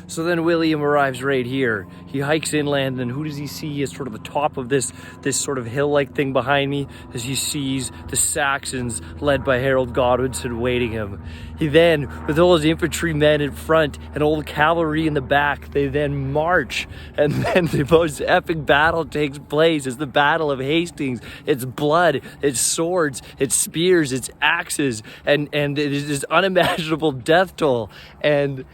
So then William arrives right here. He hikes inland, and who does he see at sort of the top of this sort of hill-like thing behind me? As he sees the Saxons led by Harold Godwinson waiting him. He then, with all his infantrymen in front and all the cavalry in the back, they then march, and then the most epic battle takes place. It's the Battle of Hastings. It's blood, it's swords, it's spears, it's axes, and it is this unimaginable death toll. And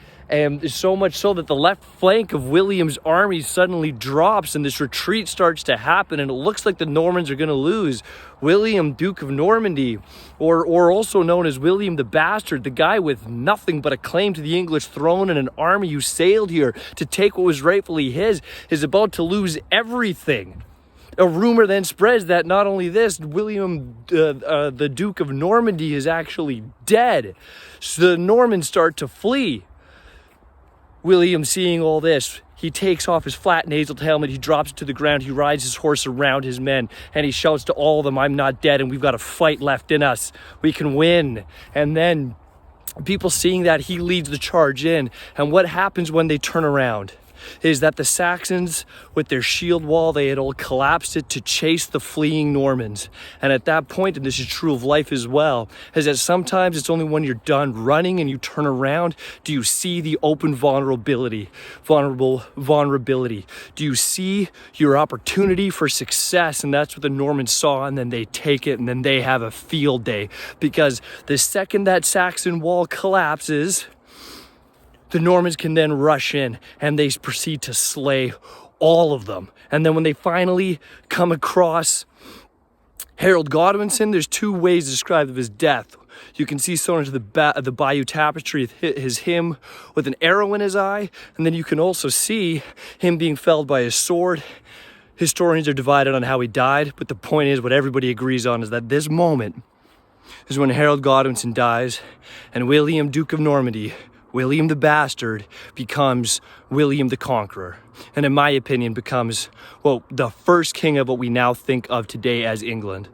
so much so that the left flank of William's army suddenly drops and this retreat starts to happen, and it looks like the Normans are going to lose. William, Duke of Normandy, or also known as William the Bastard, the guy with nothing but a claim to the English throne and an army who sailed here to take what was rightfully his, is about to lose everything. A rumor then spreads that not only this, William, the Duke of Normandy, is actually dead. So the Normans start to flee. William, seeing all this, he takes off his flat naseled helmet, he drops it to the ground, he rides his horse around his men, and he shouts to all of them, "I'm not dead, and we've got a fight left in us. We can win." And then people seeing that, he leads the charge in. And what happens when they turn around is that the Saxons, with their shield wall, they had all collapsed it to chase the fleeing Normans. And at that point, and this is true of life as well, is that sometimes it's only when you're done running and you turn around do you see the open vulnerability. Do you see your opportunity for success? And that's what the Normans saw, and then they take it, and then they have a field day. Because the second that Saxon wall collapses, the Normans can then rush in and they proceed to slay all of them. And then when they finally come across Harold Godwinson, there's two ways to describe his death. You can see sewn into the Bayeux Tapestry him with an arrow in his eye, and then you can also see him being felled by his sword. Historians are divided on how he died, but the point is, what everybody agrees on is that this moment is when Harold Godwinson dies and William, Duke of Normandy, William the Bastard, becomes William the Conqueror. And in my opinion, becomes, well, the first king of what we now think of today as England.